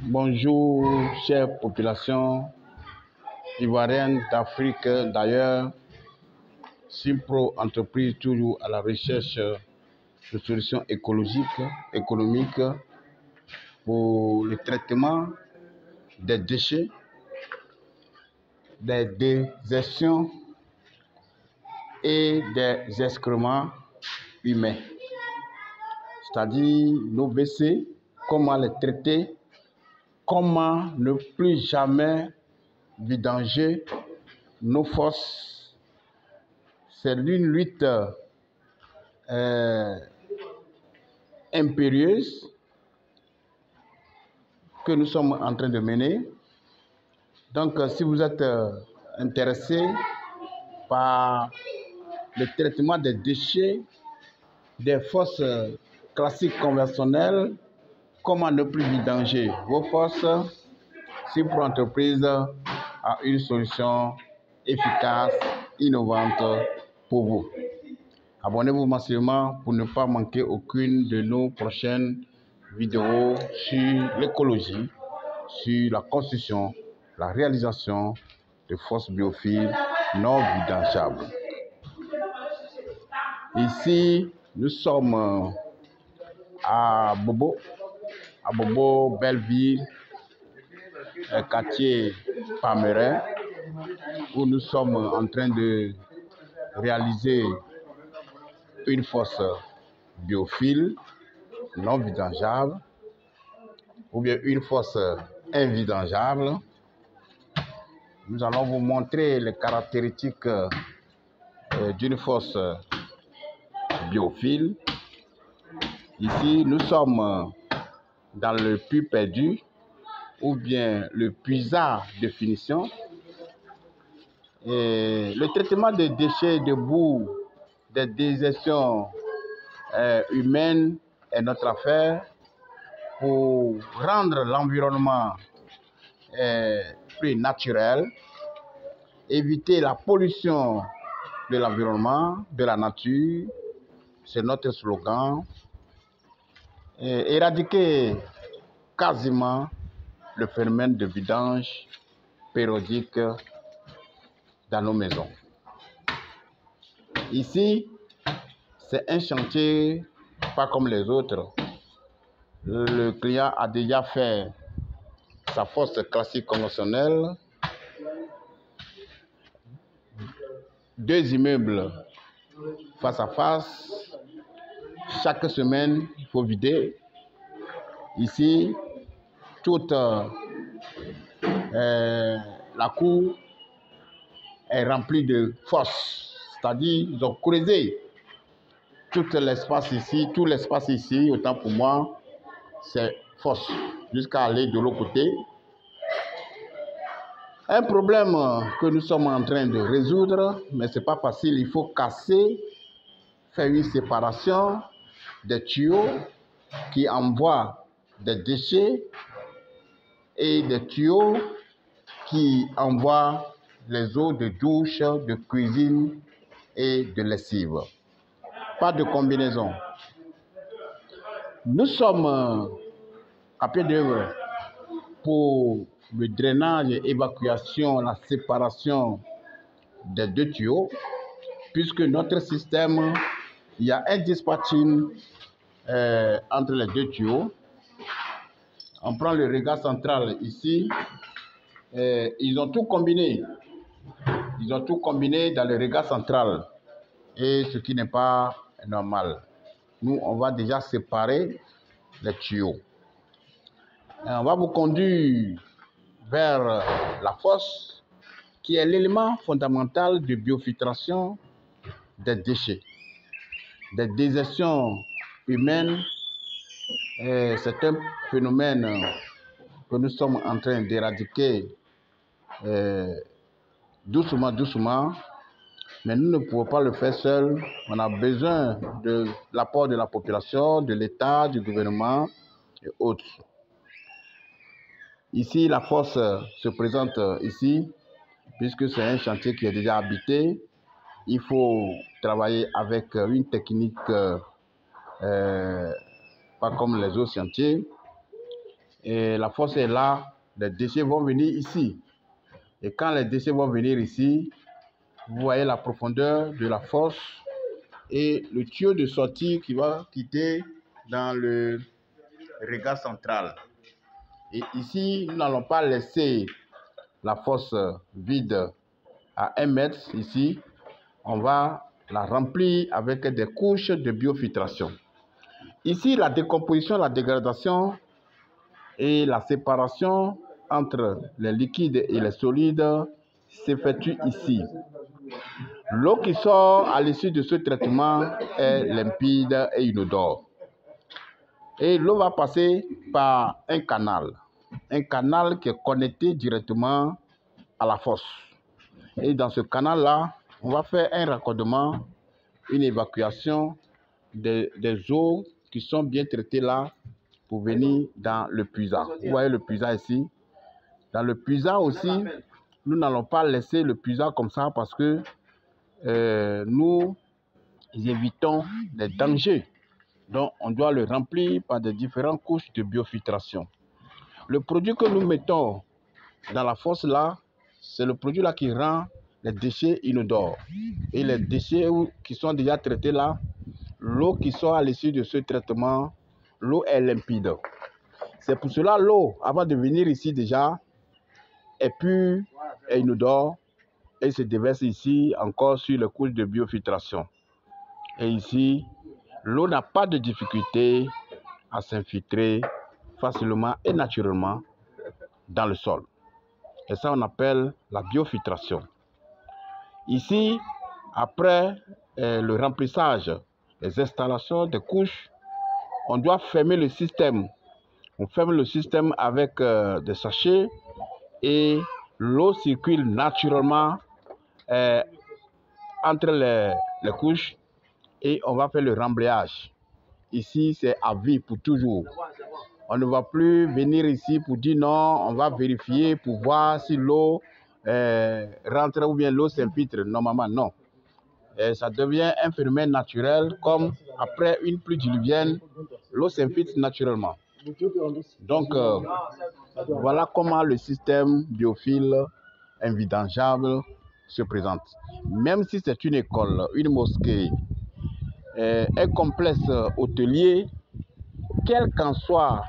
Bonjour, chère population ivoirienne d'Afrique d'ailleurs. Simpro entreprise toujours à la recherche de solutions écologiques, économiques pour le traitement des déchets, des déjections et des excréments humains. C'est-à-dire nos WC, comment les traiter, comment ne plus jamais vidanger nos fosses. C'est une lutte impérieuse que nous sommes en train de mener. Donc, si vous êtes intéressé par le traitement des déchets, des fosses classiques conventionnelles, comment ne plus vidanger vos fosses, Simpro Entreprise a une solution efficace, innovante pour vous. Abonnez-vous massivement pour ne pas manquer aucune de nos prochaines vidéos sur l'écologie, sur la construction, la réalisation de fosses biophiles non vidangeables. Ici, nous sommes à Bobo, Belleville, quartier Palmerin, où nous sommes en train de réaliser une fosse biophile non vidangeable ou bien une fosse invidangeable. Nous allons vous montrer les caractéristiques d'une fosse biophile. Ici, nous sommes dans le puits perdu ou bien le puisard de finition. Et le traitement des déchets de boue, des déjections humaines est notre affaire pour rendre l'environnement plus naturel, éviter la pollution de l'environnement, de la nature, c'est notre slogan. Éradiquer quasiment le phénomène de vidange périodique dans nos maisons. Ici, c'est un chantier pas comme les autres. Le client a déjà fait sa fosse classique conventionnelle, 2 immeubles face à face. Chaque semaine, il faut vider. Ici, toute la cour est remplie de fosses, c'est-à-dire ils ont creusé tout l'espace ici, autant pour moi, c'est fosse, jusqu'à aller de l'autre côté. Un problème que nous sommes en train de résoudre, mais ce n'est pas facile, il faut casser, faire une séparation des tuyaux qui envoient des déchets et des tuyaux qui envoient les eaux de douche, de cuisine et de lessive. Pas de combinaison. Nous sommes à pied d'œuvre pour le drainage, évacuation, la séparation des 2 tuyaux, puisque notre système, il y a un dispatching entre les 2 tuyaux. On prend le regard central ici, ils ont tout combiné. Ils ont tout combiné dans le regard central, et ce qui n'est pas normal. Nous, on va déjà séparer les tuyaux. Et on va vous conduire vers la fosse, qui est l'élément fondamental de biofiltration des déchets, des déjections humaines. C'est un phénomène que nous sommes en train d'éradiquer doucement, doucement, mais nous ne pouvons pas le faire seuls. On a besoin de l'apport de la population, de l'État, du gouvernement et autres. Ici, la fosse se présente ici, puisque c'est un chantier qui est déjà habité. Il faut travailler avec une technique pas comme les autres chantiers. Et la fosse est là, les déchets vont venir ici. Et quand les déchets vont venir ici, vous voyez la profondeur de la fosse et le tuyau de sortie qui va quitter dans le regard central. Et ici, nous n'allons pas laisser la fosse vide à 1 mètre ici. On va la remplir avec des couches de biofiltration. Ici, la décomposition, la dégradation et la séparation entre les liquides et les solides s'effectue ici. L'eau qui sort à l'issue de ce traitement est limpide et inodore. Et l'eau va passer par un canal qui est connecté directement à la fosse. Et dans ce canal-là, on va faire un raccordement, une évacuation des eaux qui sont bien traitées là pour venir dans le puisard. Vous voyez le puisard ici. Dans le puisard aussi, nous n'allons pas laisser le puisard comme ça parce que nous évitons les dangers. Donc, on doit le remplir par des différentes couches de biofiltration. Le produit que nous mettons dans la fosse là, c'est le produit là qui rend les déchets inodores. Et les déchets qui sont déjà traités là, l'eau qui sort à l'issue de ce traitement, l'eau est limpide. C'est pour cela l'eau, avant de venir ici déjà, est pure et inodore et se déverse ici encore sur les couches de biofiltration. Et ici, l'eau n'a pas de difficulté à s'infiltrer facilement et naturellement dans le sol. Et ça, on appelle la biofiltration. Ici, après le remplissage des installations, des couches, on doit fermer le système. On ferme le système avec des sachets et l'eau circule naturellement entre les couches et on va faire le remblayage. Ici, c'est à vie pour toujours. On ne va plus venir ici pour dire non, on va vérifier pour voir si l'eau rentre ou bien l'eau s'infiltre. Normalement, non. Et ça devient un phénomène naturel comme après une pluie diluvienne, l'eau s'infiltre naturellement. Donc, voilà comment le système biophile invidangeable se présente. Même si c'est une école, une mosquée, un complexe hôtelier, quelles qu'en soient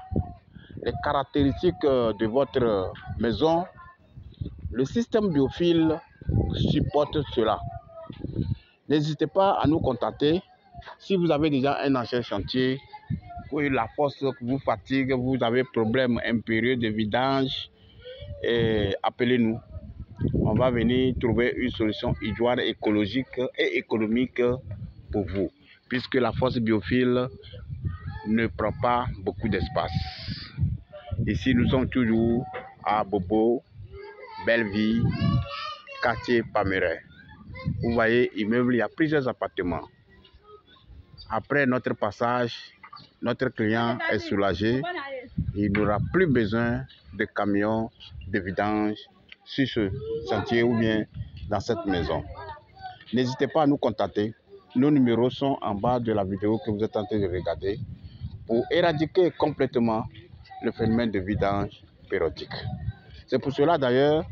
les caractéristiques de votre maison, le système biophile supporte cela. N'hésitez pas à nous contacter. Si vous avez déjà un ancien chantier, que la force vous fatigue, vous avez problème impérieux de vidange, appelez-nous. On va venir trouver une solution idoine, écologique et économique pour vous, puisque la force biophile ne prend pas beaucoup d'espace. Ici, nous sommes toujours à Bobo, Belleville, quartier Palmeraie. Vous voyez, immeuble, il y a plusieurs appartements. Après notre passage, notre client est soulagé. Il n'aura plus besoin de camions de vidange sur ce chantier ou bien dans cette maison. N'hésitez pas à nous contacter. Nos numéros sont en bas de la vidéo que vous êtes en train de regarder pour éradiquer complètement le phénomène de vidange périodique. C'est pour cela d'ailleurs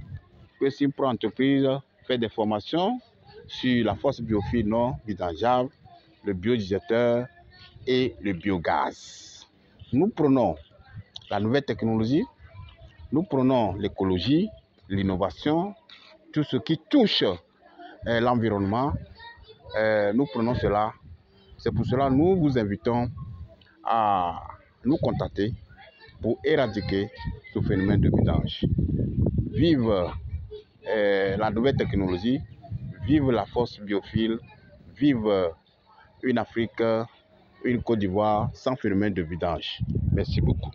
que Simpro Entreprise fait des formations sur la force biophile non vidangeable, le biodigérateur et le biogaz. Nous prenons la nouvelle technologie, nous prenons l'écologie, l'innovation, tout ce qui touche l'environnement, nous prenons cela. C'est pour cela que nous vous invitons à nous contacter pour éradiquer ce phénomène de vidange. Vive la nouvelle technologie, vive la force biophile, vive une Afrique, une Côte d'Ivoire sans phénomène de vidange. Merci beaucoup.